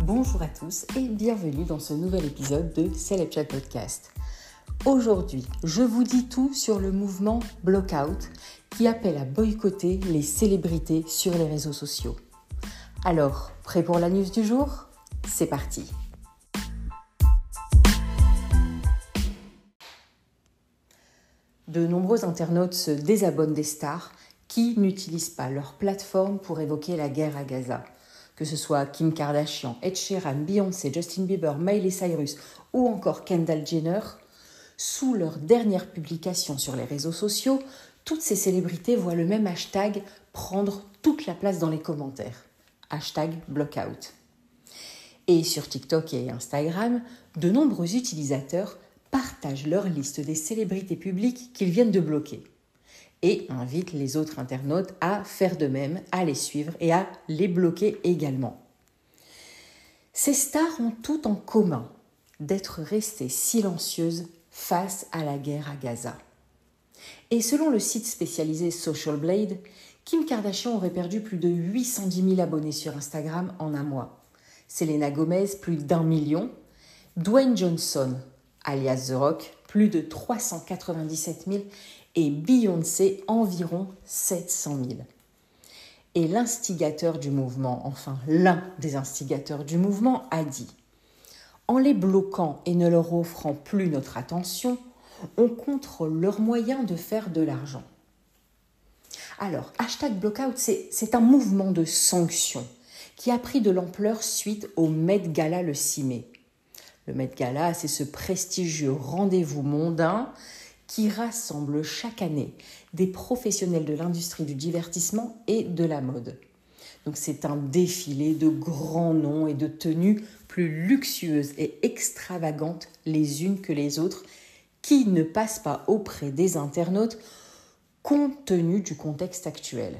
Bonjour à tous et bienvenue dans ce nouvel épisode de Celeb Chat Podcast. Aujourd'hui, je vous dis tout sur le mouvement Blockout qui appelle à boycotter les célébrités sur les réseaux sociaux. Alors, prêt pour la news du jour ? C'est parti. De nombreux internautes se désabonnent des stars qui n'utilisent pas leur plateforme pour évoquer la guerre à Gaza. Que ce soit Kim Kardashian, Ed Sheeran, Beyoncé, Justin Bieber, Miley Cyrus ou encore Kendall Jenner, sous leurs dernières publications sur les réseaux sociaux, toutes ces célébrités voient le même hashtag prendre toute la place dans les commentaires. Hashtag Blockout. Et sur TikTok et Instagram, de nombreux utilisateurs partagent leur liste des célébrités publiques qu'ils viennent de bloquer et invitent les autres internautes à faire de même, à les suivre et à les bloquer également. Ces stars ont tout en commun d'être restées silencieuses face à la guerre à Gaza. Et selon le site spécialisé Social Blade, Kim Kardashian aurait perdu plus de 810 000 abonnés sur Instagram en un mois. Selena Gomez, plus d'1 million. Dwayne Johnson, alias The Rock, plus de 397 000 et Beyoncé, environ 700 000. Et l'instigateur du mouvement, enfin l'un des instigateurs du mouvement, a dit « En les bloquant et ne leur offrant plus notre attention, on contrôle leurs moyens de faire de l'argent. » Alors, hashtag Blockout, c'est un mouvement de sanctions qui a pris de l'ampleur suite au Met Gala le 6 mai. Le Met Gala, c'est ce prestigieux rendez-vous mondain qui rassemble chaque année des professionnels de l'industrie du divertissement et de la mode. Donc c'est un défilé de grands noms et de tenues plus luxueuses et extravagantes les unes que les autres qui ne passent pas auprès des internautes compte tenu du contexte actuel.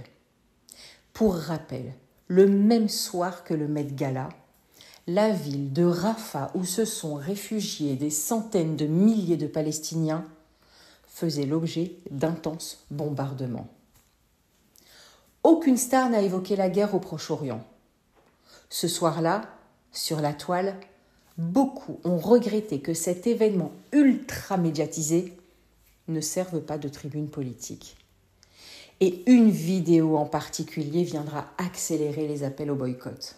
Pour rappel, le même soir que le Met Gala, la ville de Rafah où se sont réfugiés des centaines de milliers de Palestiniens faisait l'objet d'intenses bombardements. Aucune star n'a évoqué la guerre au Proche-Orient. Ce soir-là, sur la toile, beaucoup ont regretté que cet événement ultra médiatisé ne serve pas de tribune politique. Et une vidéo en particulier viendra accélérer les appels au boycott.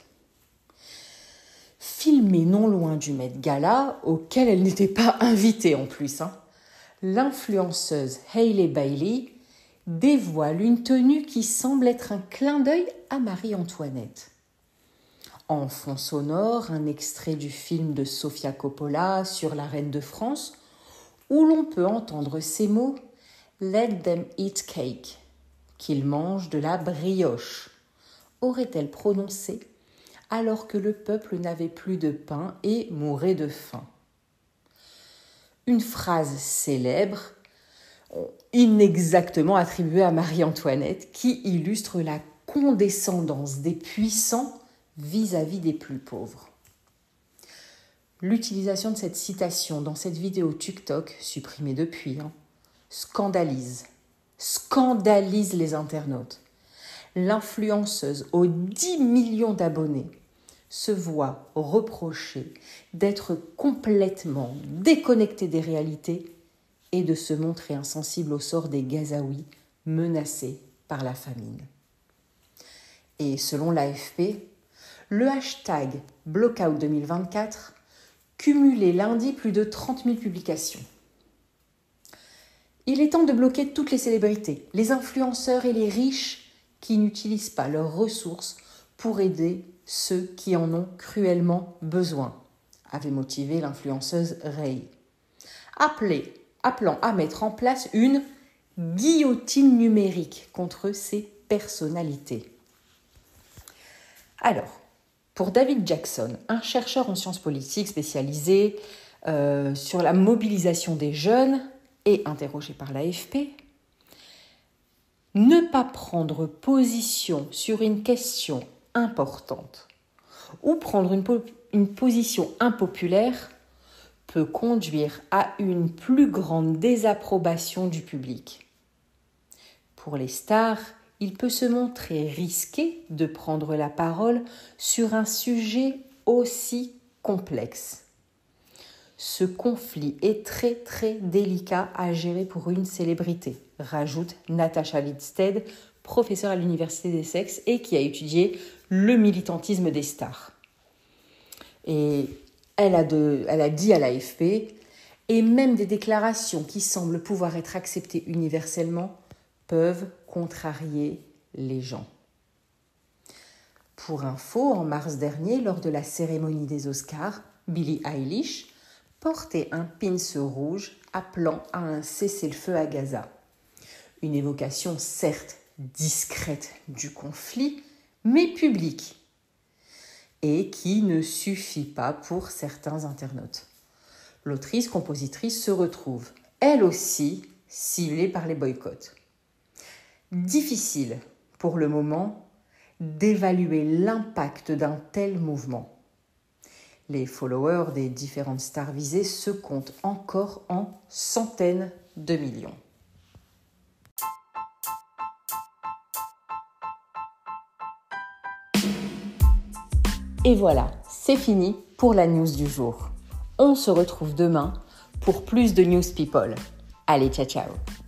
Filmée non loin du Met Gala, auquel elle n'était pas invitée en plus, l'influenceuse Hailey Bailey dévoile une tenue qui semble être un clin d'œil à Marie-Antoinette. En fond sonore, un extrait du film de Sofia Coppola sur la reine de France, où l'on peut entendre ces mots « Let them eat cake », qu'ils mangent de la brioche, aurait-elle prononcé alors que le peuple n'avait plus de pain et mourait de faim. Une phrase célèbre, inexactement attribuée à Marie-Antoinette, qui illustre la condescendance des puissants vis-à-vis des plus pauvres. L'utilisation de cette citation dans cette vidéo TikTok, supprimée depuis, scandalise les internautes. L'influenceuse aux 10 millions d'abonnés se voit reprocher d'être complètement déconnectée des réalités et de se montrer insensible au sort des Gazaouis menacés par la famine. Et selon l'AFP, le hashtag Blockout 2024 cumulait lundi plus de 30 000 publications. Il est temps de bloquer toutes les célébrités, les influenceurs et les riches qui n'utilisent pas leurs ressources pour aider ceux qui en ont cruellement besoin, avait motivé l'influenceuse Ray. Appelant à mettre en place une guillotine numérique contre ces personnalités. Alors, pour David Jackson, un chercheur en sciences politiques spécialisé sur la mobilisation des jeunes et interrogé par l'AFP, ne pas prendre position sur une question importante ou prendre une position impopulaire peut conduire à une plus grande désapprobation du public. Pour les stars, il peut se montrer risqué de prendre la parole sur un sujet aussi complexe. Ce conflit est très très délicat à gérer pour une célébrité, rajoute Natasha Lidstedt, professeure à l'Université d'Essex et qui a étudié le militantisme des stars. Et elle a dit à l'AFP, et même des déclarations qui semblent pouvoir être acceptées universellement peuvent contrarier les gens. Pour info, en mars dernier, lors de la cérémonie des Oscars, Billie Eilish portait un pins rouge appelant à un cessez-le-feu à Gaza. Une évocation certes discrète du conflit, mais publique, et qui ne suffit pas pour certains internautes. L'autrice-compositrice se retrouve, elle aussi, ciblée par les boycotts. Difficile, pour le moment, d'évaluer l'impact d'un tel mouvement. Les followers des différentes stars visées se comptent encore en centaines de millions. Et voilà, c'est fini pour la news du jour. On se retrouve demain pour plus de News People. Allez, ciao ciao!